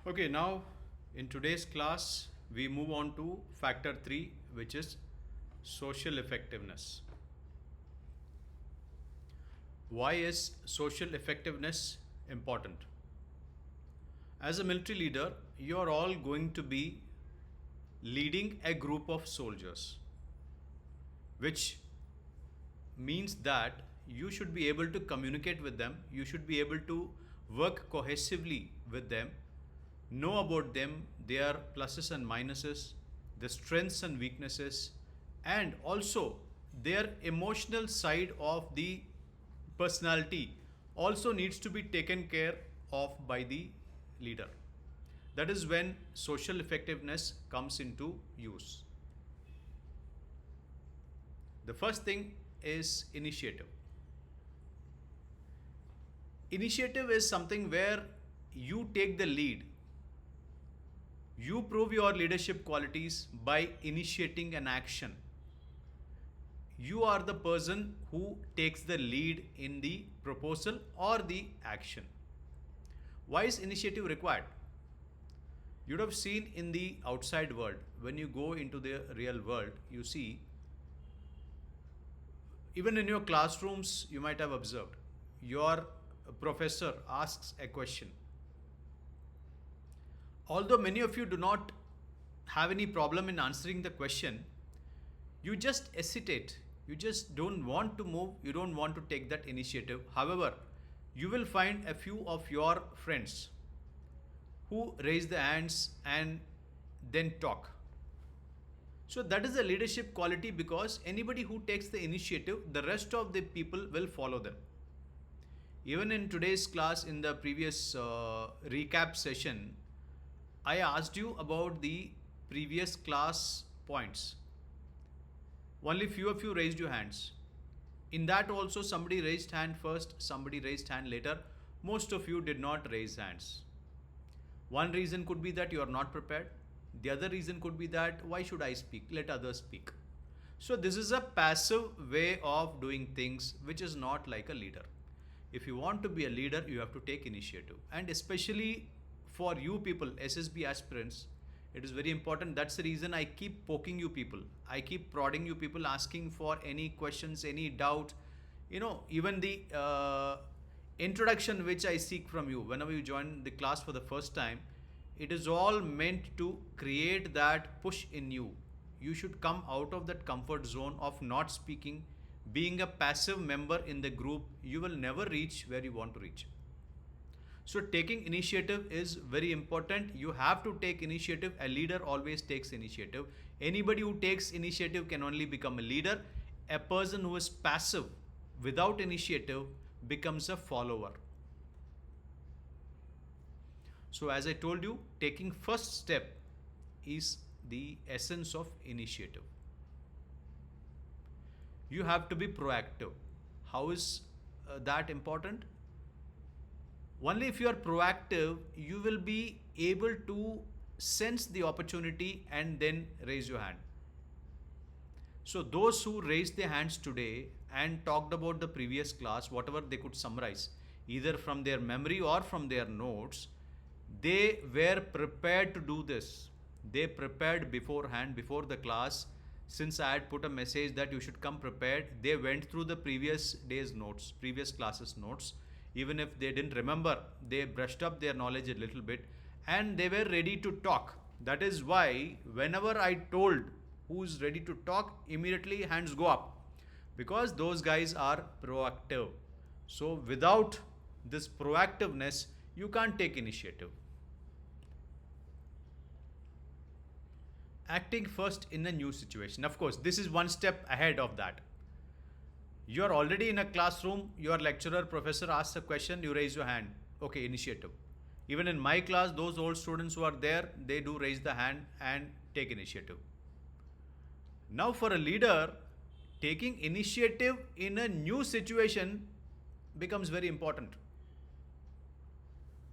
Okay, now in today's class, we move on to factor 3, which is social effectiveness. Why is social effectiveness important? As a military leader, you are all going to be leading a group of soldiers, which means that you should be able to communicate with them, you should be able to work cohesively with them, know about them, their pluses and minuses, their strengths and weaknesses, and also their emotional side of the personality also needs to be taken care of by the leader. That is when social effectiveness comes into use. The first thing is initiative. Initiative is something where you take the lead. You prove your leadership qualities by initiating an action. You are the person who takes the lead in the proposal or the action. Why is initiative required? You'd have seen in the outside world, when you go into the real world, you see, even in your classrooms, you might have observed, your professor asks a question. Although many of you do not have any problem in answering the question, you just hesitate. You just don't want to move, you don't want to take that initiative. However, you will find a few of your friends who raise their hands and then talk. So that is a leadership quality, because anybody who takes the initiative, the rest of the people will follow them. Even in today's class, in the previous recap session, I asked you about the previous class points. Only few of you raised your hands. In that also, somebody raised hand first, somebody raised hand later. Most of you did not raise hands. One reason could be that you are not prepared. The other reason could be that, why should I speak? Let others speak. So this is a passive way of doing things, which is not like a leader. If you want to be a leader, you have to take initiative. And especially for you people, SSB aspirants, it is very important. That's the reason I keep poking you people. I keep prodding you people, asking for any questions, any doubt. Even the introduction which I seek from you whenever you join the class for the first time, it is all meant to create that push in you. You should come out of that comfort zone of not speaking, being a passive member in the group. You will never reach where you want to reach. So taking initiative is very important. You have to take initiative. A leader always takes initiative. Anybody who takes initiative can only become a leader. A person who is passive without initiative becomes a follower. So as I told you, taking first step is the essence of initiative. You have to be proactive. How is that important? Only if you are proactive, you will be able to sense the opportunity and then raise your hand. So those who raised their hands today and talked about the previous class, whatever they could summarize, either from their memory or from their notes, they were prepared to do this. They prepared beforehand, before the class. Since I had put a message that you should come prepared, they went through the previous day's notes, previous classes notes. Even if they didn't remember, they brushed up their knowledge a little bit and they were ready to talk. That is why whenever I told who's ready to talk, immediately hands go up, because those guys are proactive. So without this proactiveness, you can't take initiative. Acting first in a new situation. Of course, this is one step ahead of that. You are already in a classroom, your lecturer, professor asks a question, you raise your hand. Okay, initiative. Even in my class, those old students who are there, they do raise the hand and take initiative. Now for a leader, taking initiative in a new situation becomes very important.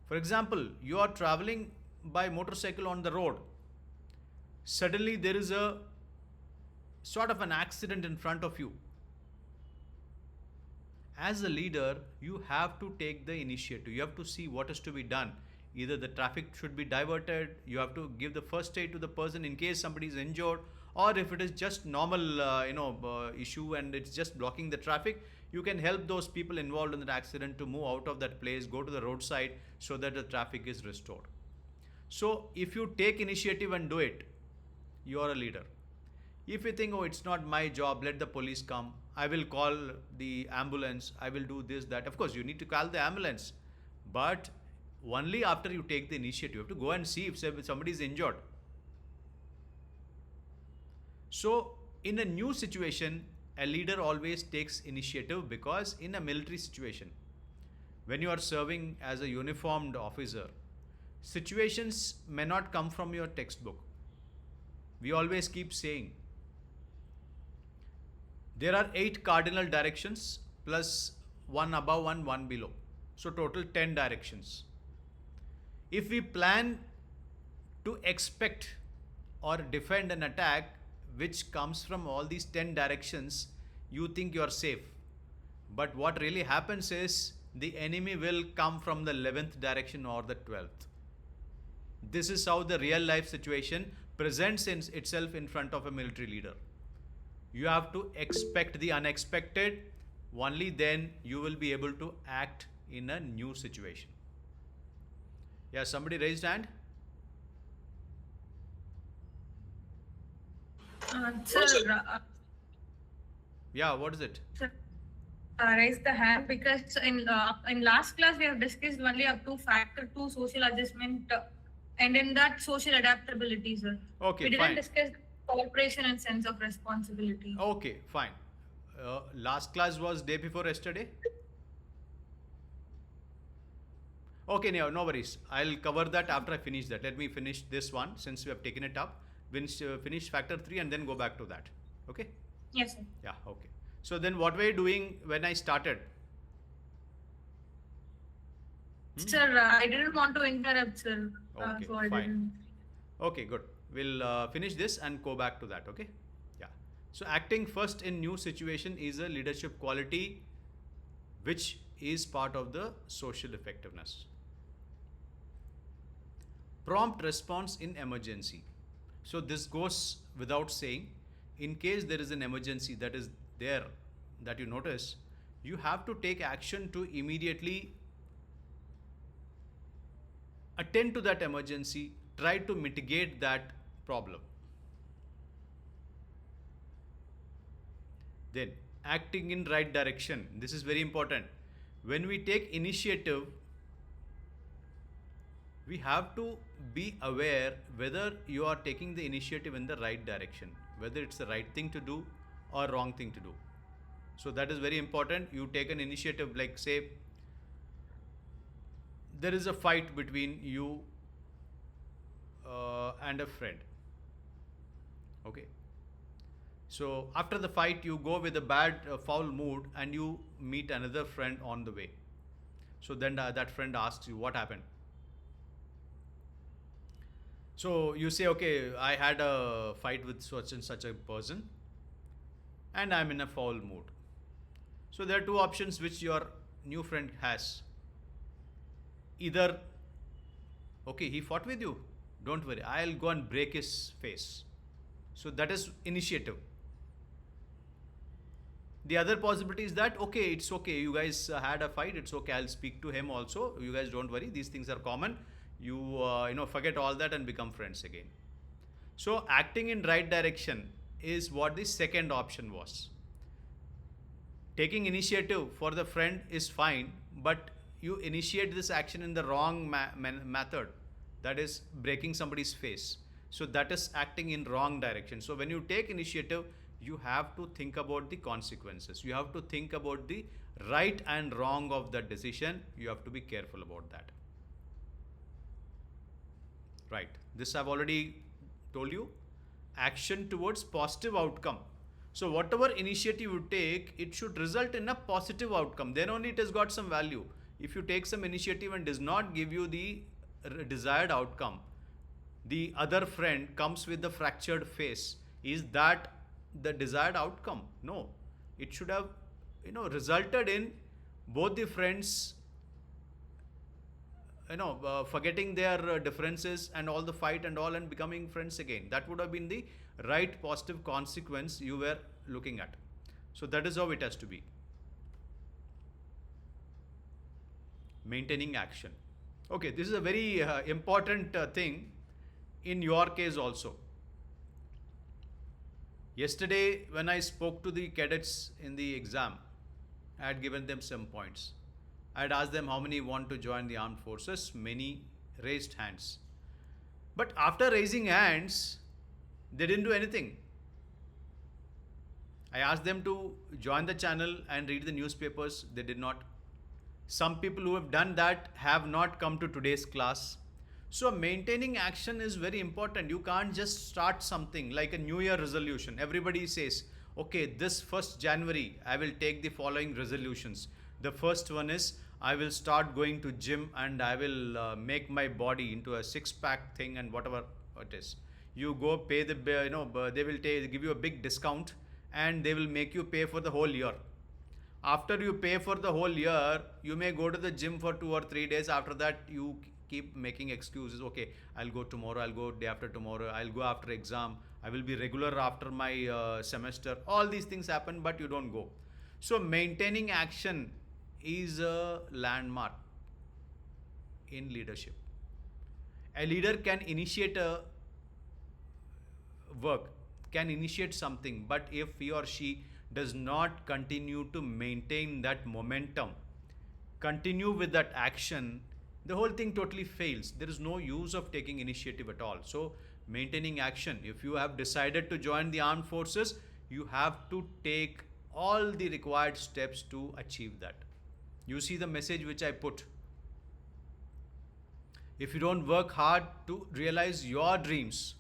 For example, you are traveling by motorcycle on the road. Suddenly there is a sort of an accident in front of you. As a leader, you have to take the initiative. You have to see what is to be done. Either the traffic should be diverted, you have to give the first aid to the person in case somebody is injured, or if it is just normal issue and it's just blocking the traffic, you can help those people involved in that accident to move out of that place, go to the roadside so that the traffic is restored. So if you take initiative and do it, you are a leader. If you think, oh, it's not my job, let the police come, I will call the ambulance, I will do this, that. Of course, you need to call the ambulance, but only after you take the initiative. You have to go and see if somebody is injured. So, in a new situation, a leader always takes initiative, because in a military situation, when you are serving as a uniformed officer, situations may not come from your textbook. We always keep saying there are 8 cardinal directions plus 1 above and 1 below. So total 10 directions. If we plan to expect or defend an attack which comes from all these 10 directions, you think you are safe. But what really happens is the enemy will come from the 11th direction or the 12th. This is how the real life situation presents itself in front of a military leader. You have to expect the unexpected. Only then you will be able to act in a new situation. Yeah, somebody raised hand. Sir, Yeah, what is it? sir, raise the hand because in last class we have discussed only up to factor 2 social adjustment and in that social adaptability, sir. Okay, We didn't fine. discuss cooperation and sense of responsibility. Okay, fine. Last class was day before yesterday. Okay, no worries. I'll cover that after I finish that. Let me finish this one since we have taken it up. Finish factor 3 and then go back to that. Okay? Yes, sir. Yeah, okay. So then what were you doing when I started? Sir, I didn't want to interrupt, sir. Okay, So I fine. didn't. Okay, good. We'll finish this and go back to that, okay? Yeah. So acting first in new situation is a leadership quality which is part of the social effectiveness. Prompt response in emergency. So this goes without saying. In case there is an emergency that is there that you notice, you have to take action to immediately attend to that emergency, try to mitigate that problem. Then acting in right direction. This is very important. When we take initiative, we have to be aware whether you are taking the initiative in the right direction, whether it's the right thing to do or wrong thing to do. So that is very important. You take an initiative, like say there is a fight between you and a friend. Okay. So after the fight, you go with a bad, foul mood and you meet another friend on the way. So then that friend asks you, what happened? So you say, okay, I had a fight with such and such a person and I'm in a foul mood. So there are two options which your new friend has. Either, okay, he fought with you, don't worry, I'll go and break his face. So that is initiative. The other possibility is that, okay, it's okay, you guys had a fight, it's okay, I'll speak to him also, you guys don't worry, these things are common. You forget all that and become friends again. So acting in right direction is what the second option was. Taking initiative for the friend is fine, but you initiate this action in the wrong method, that is breaking somebody's face. So that is acting in wrong direction. So when you take initiative, you have to think about the consequences. You have to think about the right and wrong of that decision. You have to be careful about that. Right. This I've already told you. Action towards positive outcome. So whatever initiative you take, it should result in a positive outcome. Then only it has got some value. If you take some initiative and does not give you the desired outcome, the other friend comes with the fractured face. Is that the desired outcome? No. It should have, resulted in both the friends forgetting their differences and all the fight and all and becoming friends again. That would have been the right positive consequence you were looking at. So that is how it has to be. Maintaining action. Okay, this is a very important thing in your case also. Yesterday, when I spoke to the cadets in the exam, I had given them some points. I had asked them how many want to join the armed forces. Many raised hands. But after raising hands, they didn't do anything. I asked them to join the channel and read the newspapers. They did not. Some people who have done that have not come to today's class. So maintaining action is very important. You can't just start something like a New Year resolution. Everybody says, okay, this 1st January, I will take the following resolutions. The first one is, I will start going to gym and I will make my body into a 6-pack thing and whatever it is. You go pay the, they will give you a big discount and they will make you pay for the whole year. After you pay for the whole year, you may go to the gym for 2 or 3 days. After that, you keep making excuses. Okay, I'll go tomorrow, I'll go day after tomorrow, I'll go after exam, I will be regular after my semester. All these things happen, but you don't go. So maintaining action is a landmark in leadership. A leader can initiate a work, can initiate something, but if he or she does not continue to maintain that momentum, continue with that action, the whole thing totally fails. There is no use of taking initiative at all. So maintaining action, if you have decided to join the armed forces, you have to take all the required steps to achieve that. You see the message which I put. If you don't work hard to realize your dreams,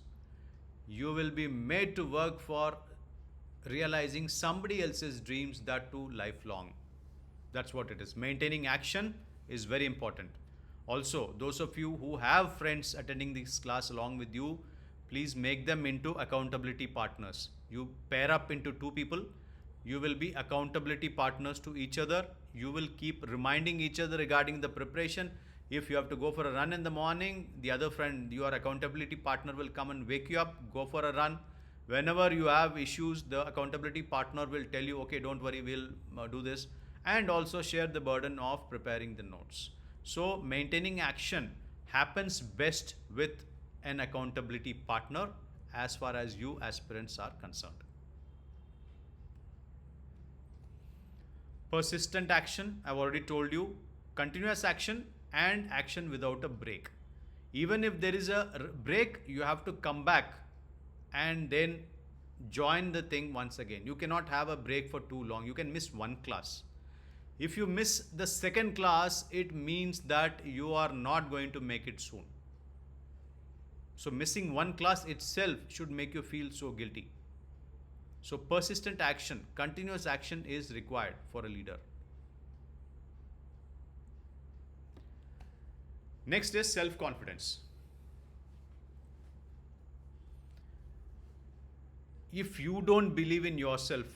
you will be made to work for realizing somebody else's dreams, that too lifelong. That's what it is. Maintaining action is very important. Also, those of you who have friends attending this class along with you, please make them into accountability partners. You pair up into 2 people. You will be accountability partners to each other. You will keep reminding each other regarding the preparation. If you have to go for a run in the morning, the other friend, your accountability partner, will come and wake you up, go for a run. Whenever you have issues, the accountability partner will tell you, okay, don't worry, we'll do this. And also share the burden of preparing the notes. So maintaining action happens best with an accountability partner as far as you aspirants are concerned. Persistent action, I've already told you. Continuous action and action without a break. Even if there is a break, you have to come back and then join the thing once again. You cannot have a break for too long. You can miss one class. If you miss the second class, it means that you are not going to make it soon. So missing one class itself should make you feel so guilty. So persistent action, continuous action is required for a leader. Next is self-confidence. If you don't believe in yourself,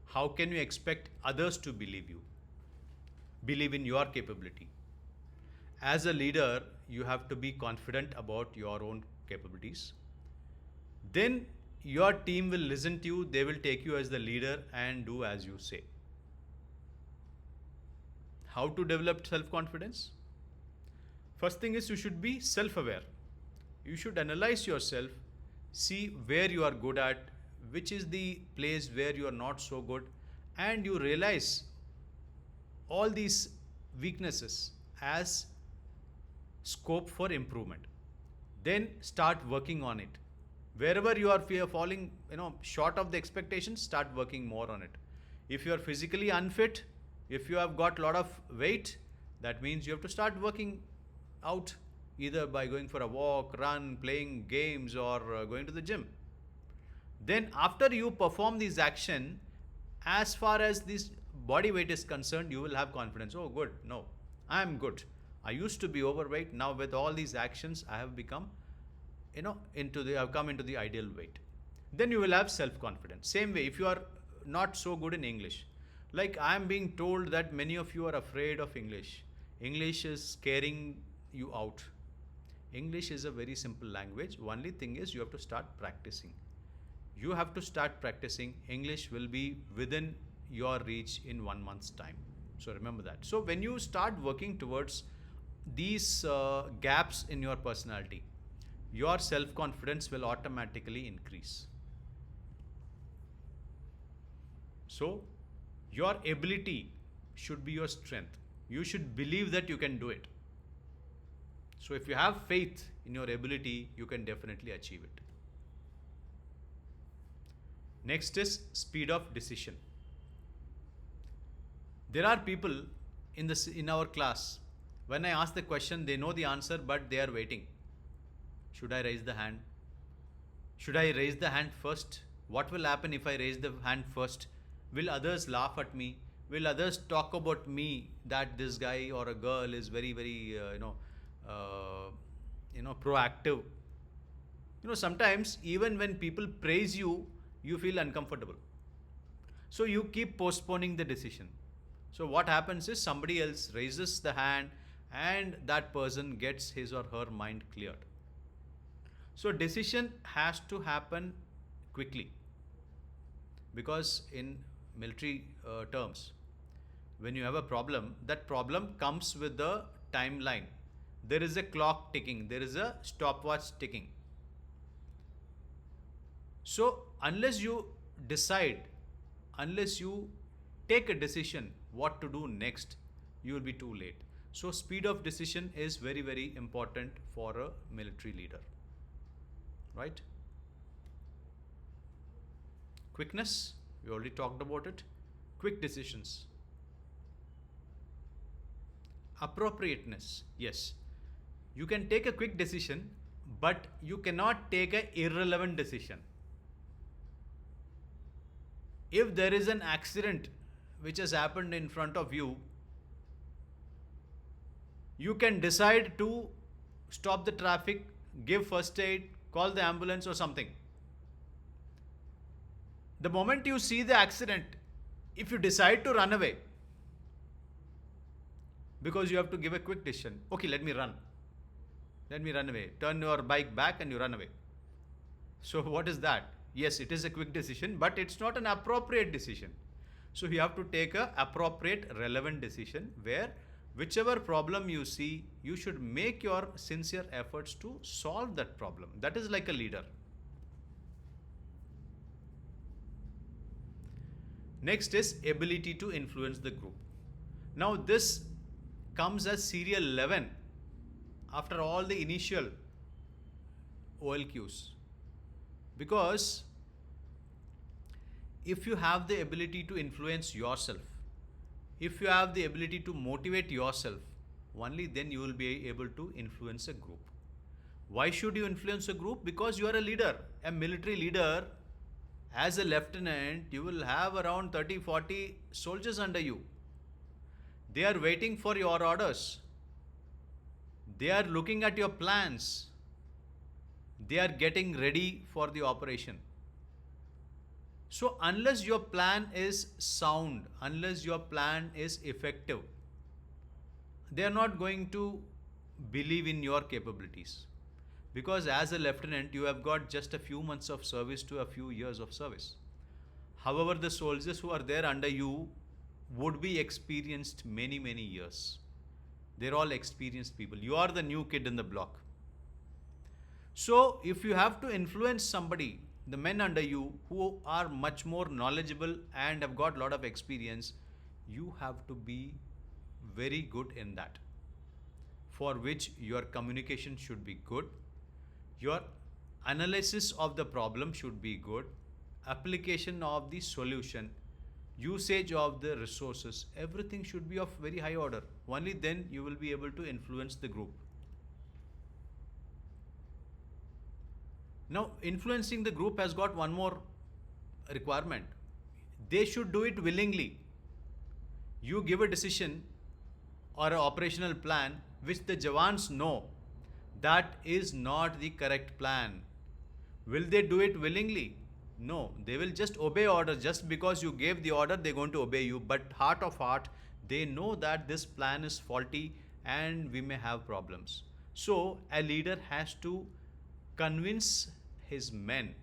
how can you expect others to believe you? Believe in your capability. As a leader, you have to be confident about your own capabilities. Then your team will listen to you, they will take you as the leader and do as you say. How to develop self-confidence? First thing is, you should be self-aware. You should analyze yourself, see where you are good at, which is the place where you are not so good, and you realize all these weaknesses as scope for improvement. Then start working on it. Wherever you are falling short of the expectations, start working more on it. If you are physically unfit, if you have got a lot of weight, that means you have to start working out, either by going for a walk, run, playing games, or going to the gym. Then after you perform these action, as far as this body weight is concerned, you will have confidence. Oh, good. No, I am good. I used to be overweight. Now with all these actions, I have become, I've come into the ideal weight. Then you will have self-confidence. Same way, if you are not so good in English, like I am being told that many of you are afraid of English. English is scaring you out. English is a very simple language. Only thing is you have to start practicing. You have to start practicing. English will be within your reach in 1 month's time. So remember that. So when you start working towards these gaps in your personality, your self-confidence will automatically increase. So your ability should be your strength. You should believe that you can do it. So if you have faith in your ability, you can definitely achieve it. Next is speed of decision. There are people in our class, when I ask the question, they know the answer, but they are waiting. Should I raise the hand? Should I raise the hand first? What will happen if I raise the hand first? Will others laugh at me? Will others talk about me that this guy or a girl is very, very, proactive? Sometimes even when people praise you, you feel uncomfortable. So you keep postponing the decision. So what happens is somebody else raises the hand and that person gets his or her mind cleared. So decision has to happen quickly, because in military terms, when you have a problem, that problem comes with the timeline. There is a clock ticking, there is a stopwatch ticking. So unless you decide, unless you take a decision what to do next, you will be too late. So speed of decision is very, very important for a military leader. Right? Quickness, we already talked about it. Quick decisions. Appropriateness, yes. You can take a quick decision, but you cannot take an irrelevant decision. If there is an accident which has happened in front of you, you can decide to stop the traffic, give first aid, call the ambulance or something. The moment you see the accident, if you decide to run away, because you have to give a quick decision, okay, let me run away, turn your bike back and you run away. So what is that? Yes, it is a quick decision, but it's not an appropriate decision. So you have to take a appropriate, relevant decision where whichever problem you see, you should make your sincere efforts to solve that problem. That is like a leader. Next is ability to influence the group. Now this comes as serial 11 after all the initial OLQs. Because if you have the ability to influence yourself, if you have the ability to motivate yourself, only then you will be able to influence a group. Why should you influence a group? Because you are a leader, a military leader. As a lieutenant, you will have around 30-40 soldiers under you. They are waiting for your orders. They are looking at your plans. They are getting ready for the operation. So unless your plan is sound, unless your plan is effective, they are not going to believe in your capabilities. Because as a lieutenant, you have got just a few months of service to a few years of service. However, the soldiers who are there under you would be experienced many, many years. They're all experienced people. You are the new kid in the block. So if you have to influence somebody, the men under you who are much more knowledgeable and have got a lot of experience, you have to be very good in that. For which your communication should be good. Your analysis of the problem should be good. Application of the solution, usage of the resources, everything should be of very high order. Only then you will be able to influence the group. Now, influencing the group has got one more requirement. They should do it willingly. You give a decision or an operational plan which the Jawans know that is not the correct plan. Will they do it willingly? No, they will just obey orders. Just because you gave the order, they're going to obey you. But heart of heart, they know that this plan is faulty and we may have problems. So a leader has to convince his men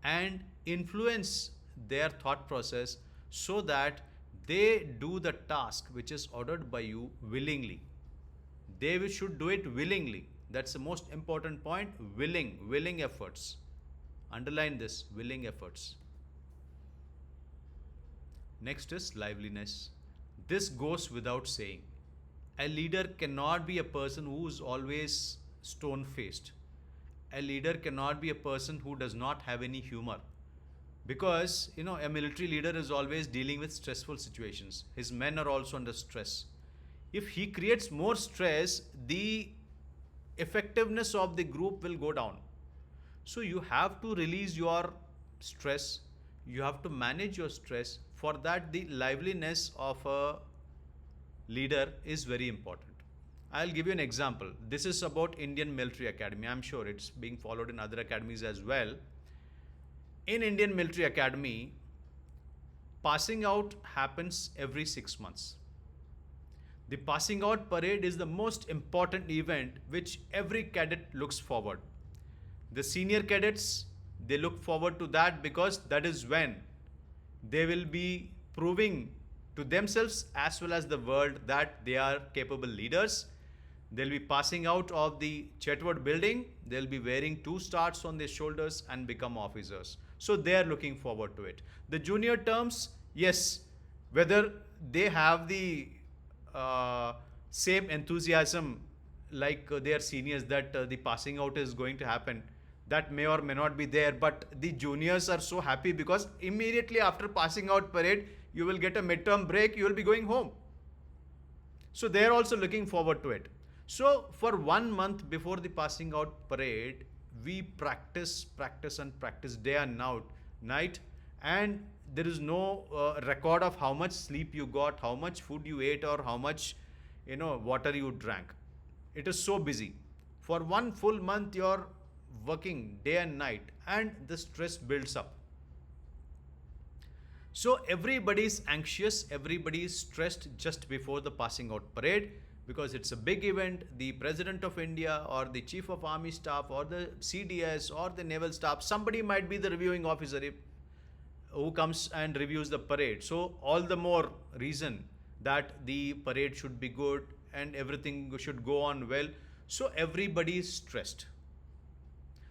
and influence their thought process so that they do the task which is ordered by you willingly. They should do it willingly. That's the most important point. Willing efforts. Underline this, willing efforts. Next is liveliness. This goes without saying. A leader cannot be a person who is always stone faced. A leader cannot be a person who does not have any humor. Because, a military leader is always dealing with stressful situations. His men are also under stress. If he creates more stress, the effectiveness of the group will go down. So you have to release your stress. You have to manage your stress. For that, the liveliness of a leader is very important. I'll give you an example. This is about Indian Military Academy. I'm sure it's being followed in other academies as well. In Indian Military Academy, passing out happens every 6 months. The passing out parade is the most important event which every cadet looks forward. The senior cadets, they look forward to that because that is when they will be proving to themselves as well as the world that they are capable leaders. They'll be passing out of the Chetwood building. They'll be wearing 2 stars on their shoulders and become officers. So they are looking forward to it. The junior terms, yes, whether they have the same enthusiasm like their seniors that the passing out is going to happen, that may or may not be there, but the juniors are so happy because immediately after passing out parade, you will get a midterm break, you will be going home. So they are also looking forward to it. So for 1 month before the passing out parade, we practice day and night, and there is no record of how much sleep you got, how much food you ate, or how much water you drank. It is so busy. For 1 full month you're working day and night, and the stress builds up. So everybody is anxious, everybody is stressed just before the passing out parade, because it's a big event. The President of India or the Chief of Army Staff or the CDS or the Naval Staff, somebody might be the reviewing officer who comes and reviews the parade. So all the more reason that the parade should be good and everything should go on well. So everybody is stressed.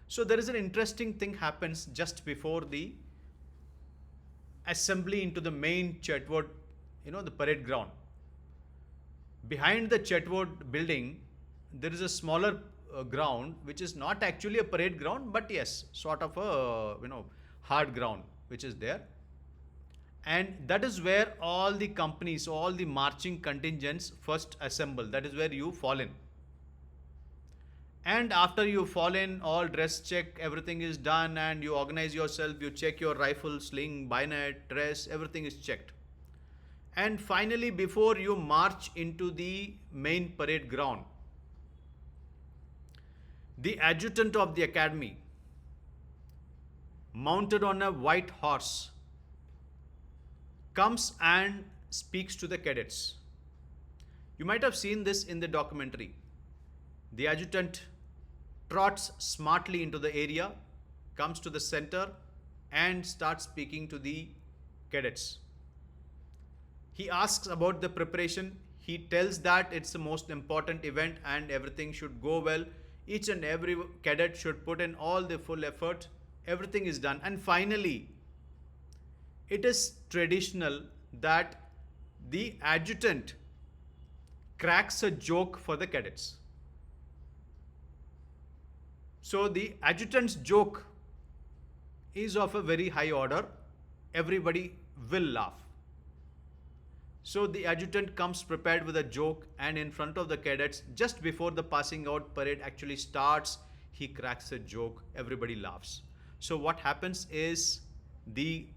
So there is an interesting thing happens just before the assembly into the main Chetwood, the parade ground. Behind the Chetwood building, there is a smaller ground which is not actually a parade ground, but yes, sort of a hard ground which is there. And that is where all the companies, all the marching contingents first assemble. That is where you fall in. And after you fall in, all dress check, everything is done, and you organize yourself, you check your rifle, sling, bayonet, dress, everything is checked. And finally, before you march into the main parade ground, the adjutant of the academy, mounted on a white horse, comes and speaks to the cadets. You might have seen this in the documentary. The adjutant trots smartly into the area, comes to the center, and starts speaking to the cadets. He asks about the preparation. He tells that it's the most important event and everything should go well. Each and every cadet should put in all the full effort. Everything is done. And finally, it is traditional that the adjutant cracks a joke for the cadets. So the adjutant's joke is of a very high order. Everybody will laugh. So the adjutant comes prepared with a joke, and in front of the cadets, just before the passing out parade actually starts, he cracks a joke. Everybody laughs. So what happens is the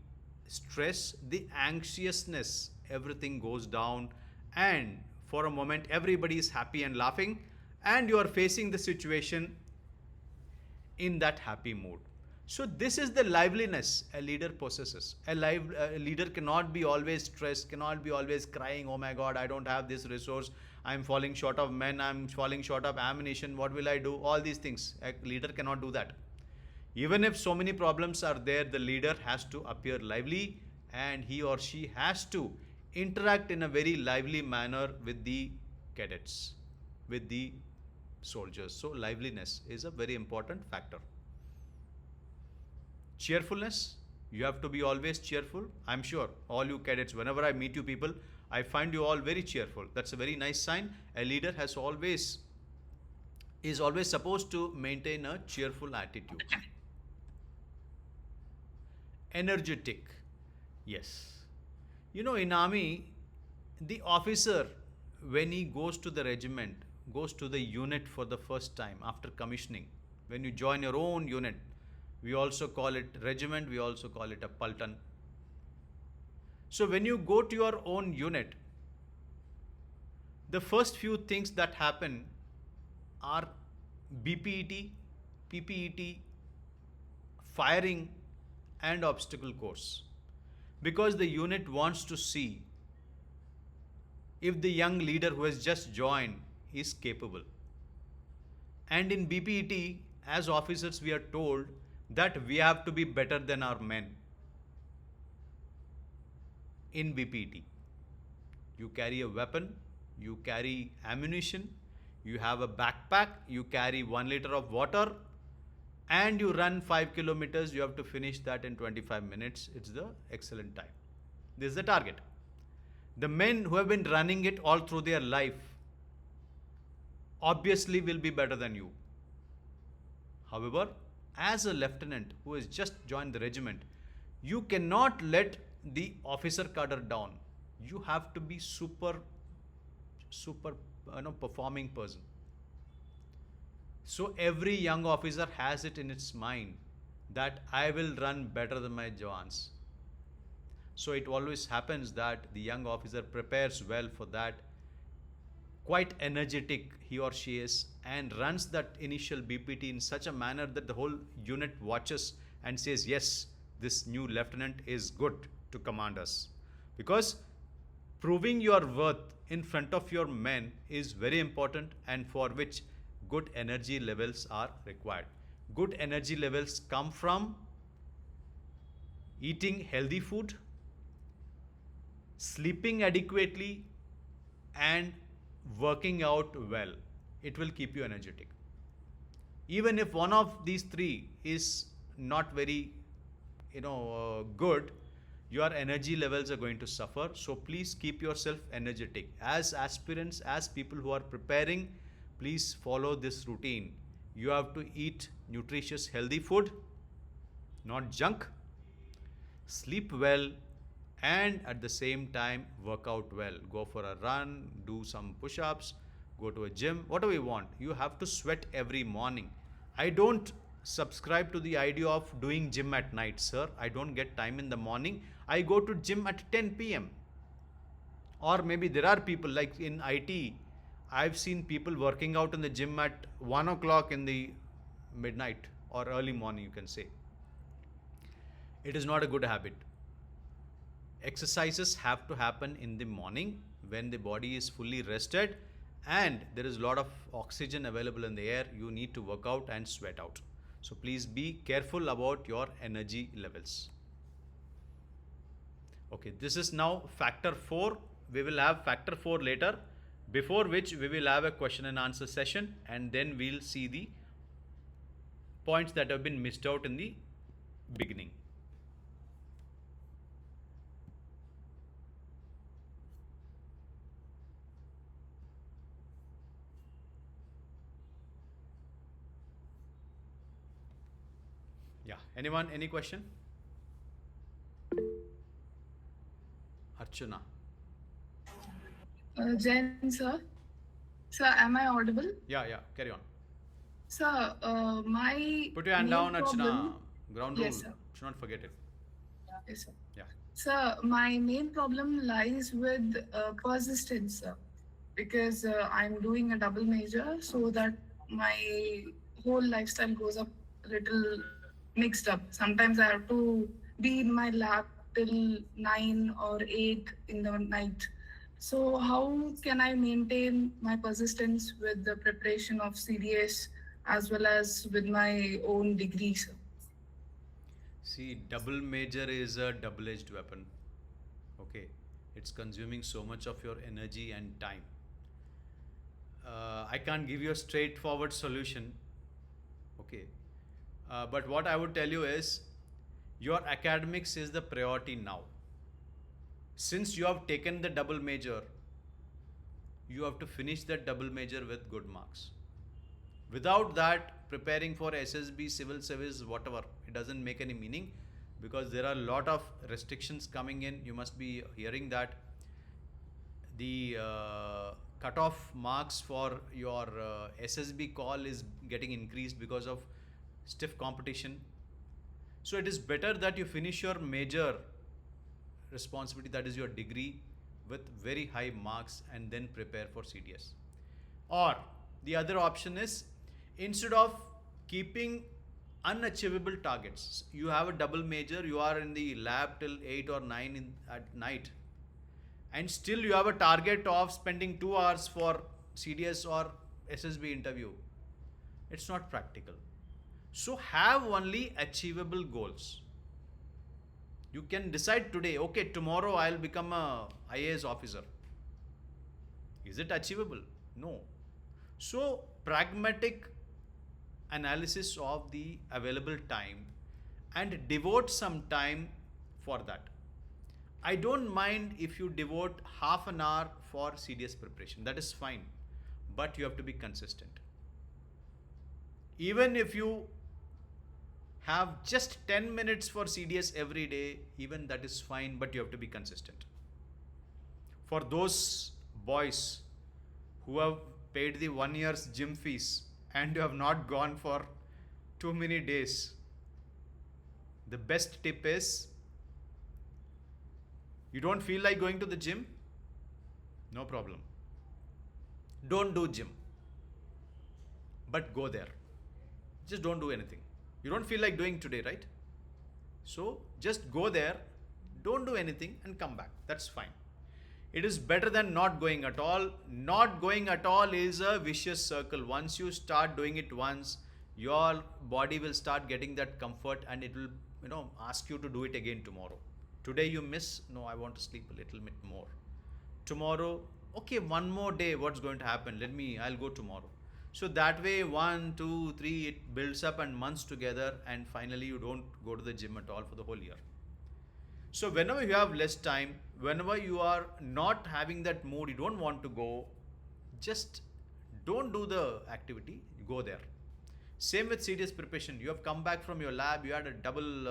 stress, the anxiousness, everything goes down, and for a moment everybody is happy and laughing, and you are facing the situation in that happy mood. So this is the liveliness a leader possesses. A leader cannot be always stressed, cannot be always crying, oh my God, I don't have this resource, I'm falling short of men, I'm falling short of ammunition, what will I do? All these things. A leader cannot do that. Even if so many problems are there, the leader has to appear lively and he or she has to interact in a very lively manner with the cadets, with the soldiers. So liveliness is a very important factor. Cheerfulness, you have to be always cheerful. I'm sure all you cadets, whenever I meet you people, I find you all very cheerful. That's a very nice sign. A leader is always supposed to maintain a cheerful attitude. Energetic, yes. In army, the officer, when he goes to the regiment, goes to the unit for the first time after commissioning, when you join your own unit, we also call it regiment, we also call it a Paltan. So when you go to your own unit, the first few things that happen are BPET, PPET, firing and obstacle course. Because the unit wants to see if the young leader who has just joined is capable. And in BPET, as officers, we are told that we have to be better than our men. In BPET, you carry a weapon, you carry ammunition, you have a backpack, you carry 1 liter of water, and you run 5 kilometers. You have to finish that in 25 minutes. It's the excellent time. This is the target. The men who have been running it all through their life obviously will be better than you. However, as a lieutenant who has just joined the regiment, you cannot let the officer cadre down. You have to be super performing person. So every young officer has it in its mind that I will run better than my Jawans. So it always happens that the young officer prepares well for that, quite energetic he or she is, and runs that initial BPT in such a manner that the whole unit watches and says, yes, this new lieutenant is good to command us. Because proving your worth in front of your men is very important, and for which good energy levels are required. Good energy levels come from eating healthy food, sleeping adequately, and working out well. It will keep you energetic. Even if one of these three is not very good, your energy levels are going to suffer. So please keep yourself energetic. As aspirants, as people who are preparing, please follow this routine. You have to eat nutritious healthy food, not junk, sleep well, and at the same time work out well. Go for a run, do some push-ups, go to a gym, whatever you want. You have to sweat every morning. I don't subscribe to the idea of doing gym at night, sir. I don't get time in the morning. I go to gym at 10 p.m. Or maybe there are people like in IT, I've seen people working out in the gym at 1 o'clock in the midnight or early morning, you can say. It is not a good habit. Exercises have to happen in the morning when the body is fully rested and there is a lot of oxygen available in the air. You need to work out and sweat out. So please be careful about your energy levels. Okay, this is now factor 4. We will have factor 4 later, before which we will have a question and answer session, and then we'll see the points that have been missed out in the beginning. Yeah, anyone, any question? Archana. Jen, sir. Sir, am I audible? Yeah, carry on. Sir, my Put your hand main down, Archana. problem- Ground Yes, rule. sir. Should not forget it. Yes, sir. Yeah. Sir, my main problem lies with persistence, sir. Because I'm doing a double major so that my whole lifestyle goes up a little mixed up. Sometimes I have to be in my lab till 9 or 8 in the night. So how can I maintain my persistence with the preparation of CDS as well as with my own degrees? See, double major is a double-edged weapon. Okay, it's consuming so much of your energy and time. I can't give you a straightforward solution. Okay, but what I would tell you is your academics is the priority now. Since you have taken the double major, you have to finish that double major with good marks. Without that, preparing for SSB, civil service, whatever, it doesn't make any meaning, because there are a lot of restrictions coming in. You must be hearing that the cutoff marks for your SSB call is getting increased because of stiff competition. So it is better that you finish your major responsibility, that is your degree, with very high marks, and then prepare for CDS. Or the other option is, instead of keeping unachievable targets, you have a double major, you are in the lab till 8 or 9 at night, and still you have a target of spending 2 hours for CDS or SSB interview. It's not practical. So have only achievable goals. You can decide today, okay, tomorrow I'll become a IAS officer. Is it achievable? No. So pragmatic analysis of the available time and devote some time for that. I don't mind if you devote half an hour for CDS preparation. That is fine. But you have to be consistent. Even if you have just 10 minutes for CDS every day, even that is fine, but you have to be consistent. For those boys who have paid the 1 year's gym fees and you have not gone for too many days, the best tip is, you don't feel like going to the gym? No problem. Don't do gym, but go there. Just don't do anything. You don't feel like doing today, right? So just go there, don't do anything, and come back. That's fine. It is better than not going at all. Not going at all is a vicious circle. Once you start doing it once, your body will start getting that comfort, and it will, ask you to do it again tomorrow. Today you miss, no, I want to sleep a little bit more. Tomorrow, okay, one more day, what's going to happen? I'll go tomorrow. So that way, 1, 2, 3, it builds up and months together, and finally you don't go to the gym at all for the whole year. So whenever you have less time, whenever you are not having that mood, you don't want to go, just don't do the activity, you go there. Same with CDS preparation. You have come back from your lab, you had a double,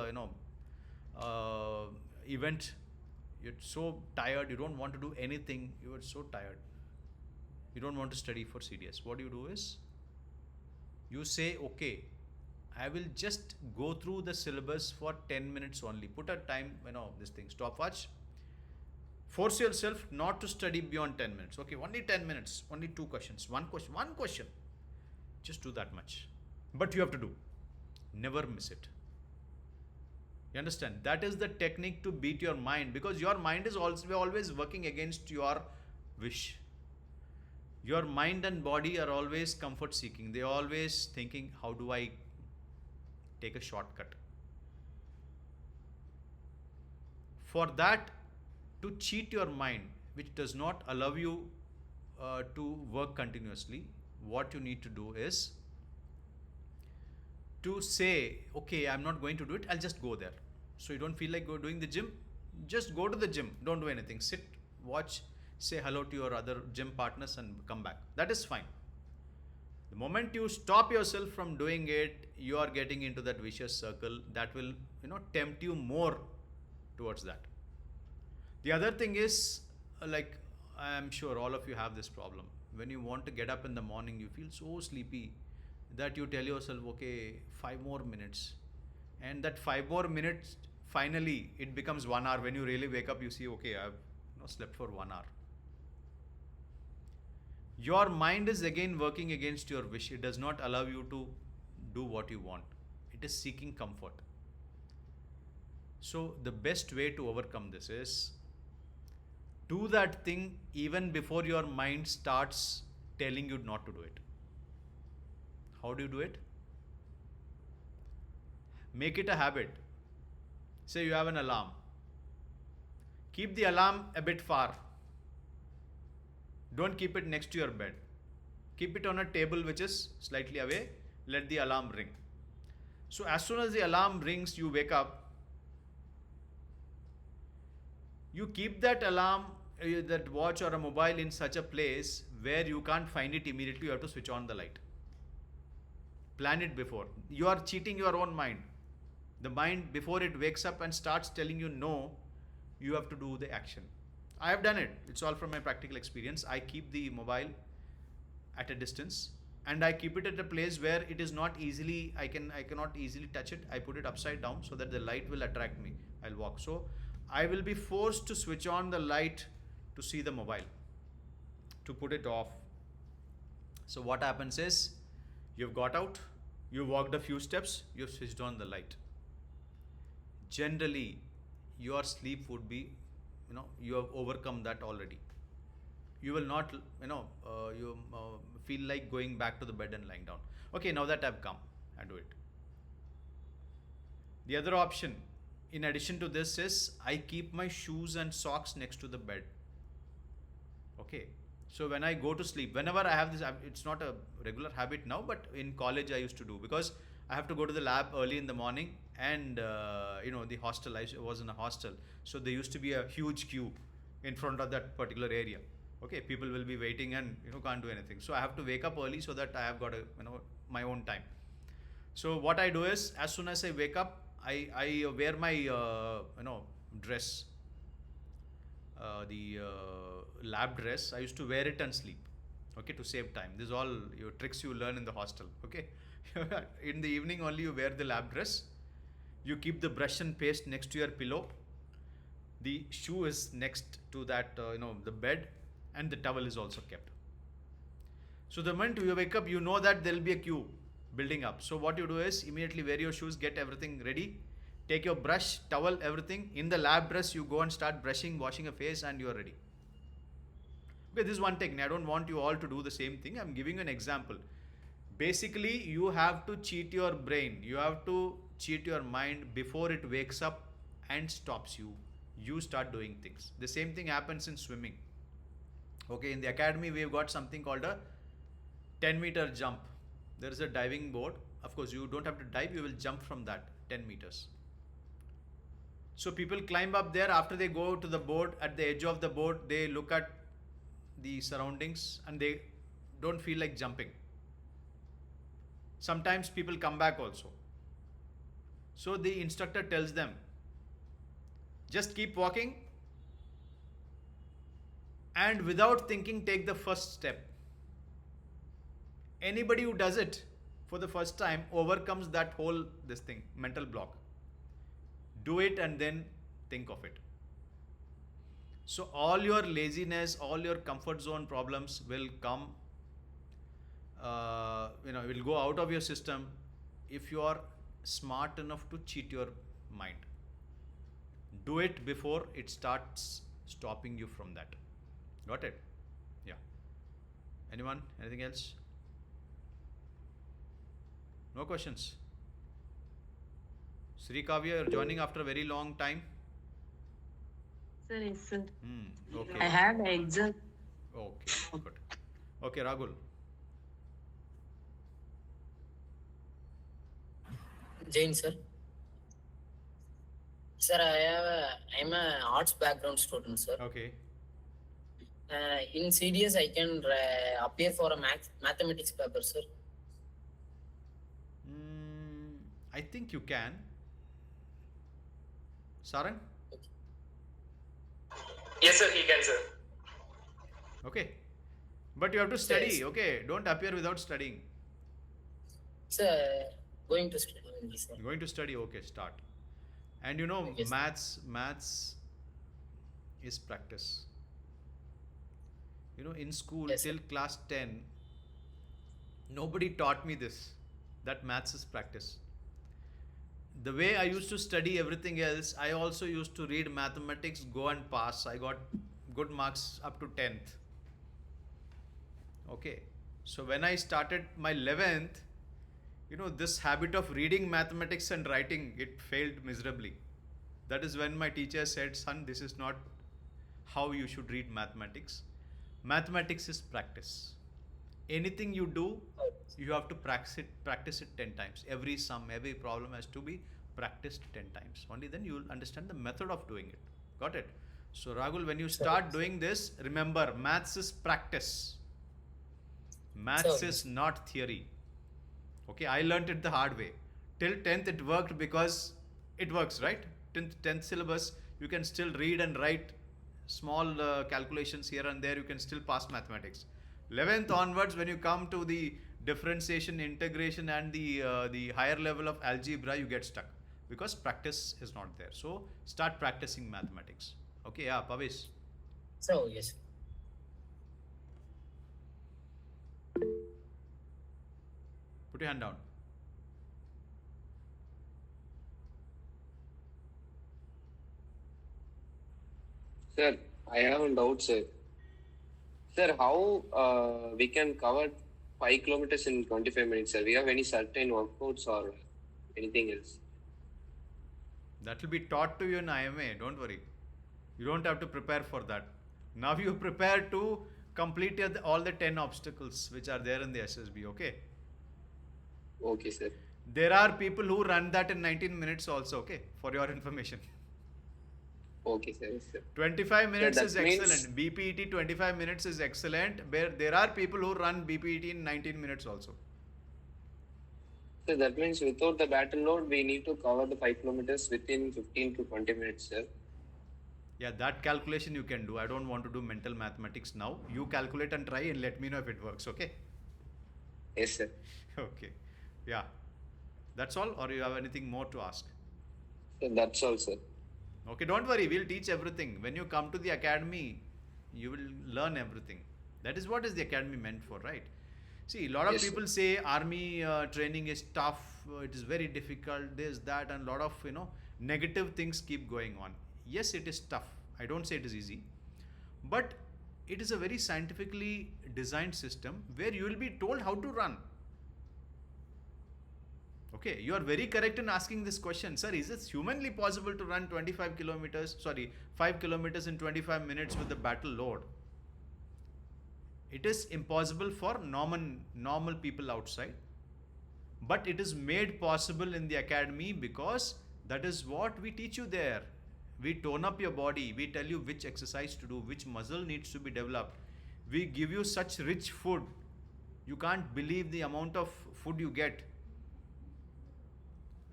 event. You're so tired, you don't want to do anything, you are so tired. You don't want to study for CDS. What you do is, you say, okay, I will just go through the syllabus for 10 minutes only. Put a time, this thing, stopwatch. Force yourself not to study beyond 10 minutes. Okay, only 10 minutes, only 2 questions, one question. Just do that much. But you have to do. Never miss it. You understand? That is the technique to beat your mind, because your mind is also always working against your wish. Your mind and body are always comfort seeking. They are always thinking, how do I take a shortcut? For that, to cheat your mind, which does not allow you to work continuously, what you need to do is to say, okay, I'm not going to do it, I'll just go there. So you don't feel like doing the gym, just go to the gym, don't do anything, sit, watch, say hello to your other gym partners and come back. That is fine. The moment you stop yourself from doing it, you are getting into that vicious circle that will, tempt you more towards that. The other thing is, like, I'm sure all of you have this problem. When you want to get up in the morning, you feel so sleepy that you tell yourself, okay, 5 more minutes. And that 5 more minutes, finally, it becomes 1 hour. When you really wake up, you see, okay, I've slept for 1 hour. Your mind is again working against your wish. It does not allow you to do what you want. It is seeking comfort. So the best way to overcome this is do that thing even before your mind starts telling you not to do it. How do you do it? Make it a habit. Say you have an alarm. Keep the alarm a bit far. Don't keep it next to your bed. Keep it on a table which is slightly away. Let the alarm ring. So as soon as the alarm rings, you wake up. You keep that alarm, that watch or a mobile in such a place where you can't find it immediately. You have to switch on the light. Plan it before. You are cheating your own mind. The mind, before it wakes up and starts telling you no, you have to do the action. I have done it. It's all from my practical experience. I keep the mobile at a distance and I keep it at a place where it is not easily, I cannot easily touch it. I put it upside down so that the light will attract me. I'll walk. So I will be forced to switch on the light to see the mobile, to put it off. So what happens is, you've got out, you walked a few steps, you've switched on the light. Generally, your sleep would be, you have overcome that already. You will not, feel like going back to the bed and lying down. Okay, now that I've come, I do it. The other option, in addition to this, is I keep my shoes and socks next to the bed. Okay, so when I go to sleep, whenever I have this, it's not a regular habit now, but in college I used to do, because I have to go to the lab early in the morning, and the hostel, I was in a hostel, so there used to be a huge queue in front of that particular area. Okay, people will be waiting and can't do anything. So I have to wake up early so that I have got my own time. So what I do is, as soon as I wake up, I wear my dress, the lab dress. I used to wear it and sleep, okay, to save time. This is all your tricks you learn in the hostel. Okay, in the evening only you wear the lab dress. You keep the brush and paste next to your pillow. The shoe is next to that the bed, and the towel is also kept. So the moment you wake up, you know that there will be a queue building up. So what you do is, immediately wear your shoes, get everything ready, take your brush, towel, everything. In the lab dress, you go and start brushing, washing your face, and you are ready. Okay, this is one technique. I don't want you all to do the same thing. I'm giving you an example. Basically, you have to cheat your brain. You have to cheat your mind before it wakes up and stops you. You start doing things. The same thing happens in swimming. Okay, in the academy, we've got something called a 10-meter jump. There is a diving board. Of course, you don't have to dive, you will jump from that 10 meters. So people climb up there. After they go to the board, at the edge of the board, they look at the surroundings and they don't feel like jumping. Sometimes people come back also. So the instructor tells them, just keep walking, and without thinking, take the first step. Anybody who does it for the first time overcomes that whole mental block. Do it and then think of it. So all your laziness, all your comfort zone problems will come, will go out of your system if you are smart enough to cheat your mind. Do it before it starts stopping you from that. Got it? Yeah. Anyone? Anything else? No questions? Sri Kavya, you're joining after a very long time. Sir, yes, sir. Okay. I had an exam. Okay, good. Okay, Ragul. Jain, sir. Sir, I'm a arts background student, sir. Okay. In CDS, I can appear for a mathematics paper, sir. I think you can. Sarang? Yes, sir, he can, sir. Okay. But you have to study, Yes. okay? Don't appear without studying. Sir, going to study only, sir. Going to study, okay, start. And Yes. maths is practice. In school, Yes, sir. till class 10, nobody taught me this, that maths is practice. The way I used to study everything else, I also used to read mathematics, go and pass. I got good marks up to 10th. Okay. So when I started my 11th, this habit of reading mathematics and writing, it failed miserably. That is when my teacher said, son, this is not how you should read mathematics. Mathematics is practice. Anything you do, you have to practice it 10 times. Every sum, every problem has to be practiced 10 times. Only then you will understand the method of doing it. Got it? So Rahul, when you start doing this, remember, maths is practice. Maths is not theory. Okay, I learned it the hard way. Till 10th it worked because it works, right? 10th syllabus, you can still read and write small calculations here and there, you can still pass mathematics. 11th onwards, when you come to the differentiation, integration and the higher level of algebra, you get stuck because practice is not there. So start practicing mathematics. Okay, yeah, Pavis. So yes. Put your hand down. Sir, I have a doubt, sir. Sir, how we can cover 5 kilometers in 25 minutes, sir? We have any certain workouts or anything else? That will be taught to you in IMA. Don't worry. You don't have to prepare for that. Now you prepare to complete all the 10 obstacles which are there in the SSB. Okay. Okay, sir. There are people who run that in 19 minutes also. Okay. For your information. Okay, sir. Yes, sir. 25 minutes that is means- excellent. BPET 25 minutes is excellent. There are people who run BPET in 19 minutes also. So that means without the battle load, we need to cover the 5 kilometers within 15 to 20 minutes, sir. Yeah, that calculation you can do. I don't want to do mental mathematics now. You calculate and try and let me know if it works. Okay. Yes, sir. Okay. Yeah. That's all, or you have anything more to ask? So that's all, sir. Okay, don't worry. We'll teach everything. When you come to the academy, you will learn everything. That is what is the academy meant for, right? See, a lot of Yes, sir. people say army training is tough. It is very difficult. This, that, and a lot of negative things keep going on. Yes, it is tough. I don't say it is easy, but it is a very scientifically designed system where you will be told how to run. Okay, you are very correct in asking this question. Sir, is it humanly possible to run 5 kilometers in 25 minutes with the battle load? It is impossible for normal people outside. But it is made possible in the academy because that is what we teach you there. We tone up your body. We tell you which exercise to do, which muscle needs to be developed. We give you such rich food. You can't believe the amount of food you get.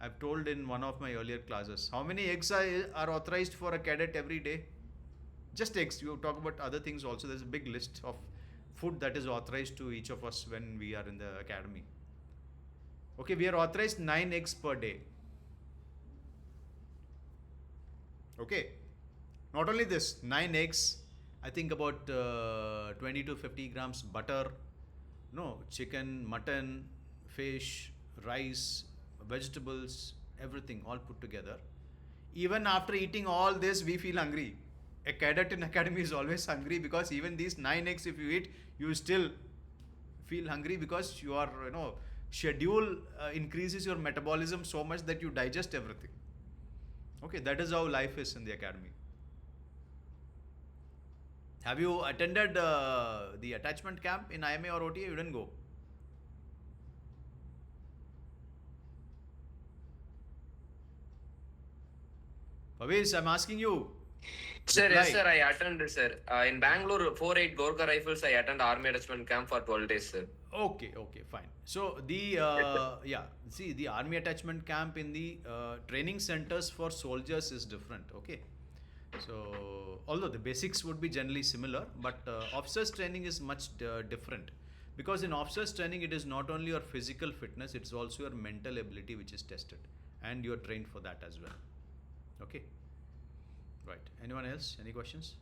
I've told in one of my earlier classes, how many eggs are authorized for a cadet every day? Just eggs. You talk about other things also. There's a big list of food that is authorized to each of us when we are in the academy. Okay, we are authorized 9 eggs per day. Okay. Not only this, 9 eggs, I think about 20 to 50 grams butter, chicken, mutton, fish, rice, vegetables, everything all put together. Even after eating all this, we feel hungry. A cadet in academy is always hungry because even these 9 eggs, if you eat, you still feel hungry because your schedule increases your metabolism so much that you digest everything. Okay, that is how life is in the academy. Have you attended the attachment camp in IMA or OTA? You didn't go. Pavis, I'm asking you. Sir, Reply. yes, sir, I attend, sir. In Bangalore, 4-8 Gorkha Rifles, I attend Army Attachment Camp for 12 days, sir. Okay, fine. So the the army attachment camp in the training centers for soldiers is different. Okay, so although the basics would be generally similar, but officers training is much different because in officers training it is not only your physical fitness, it's also your mental ability which is tested, and you are trained for that as well. Okay, right. Anyone else? Any questions?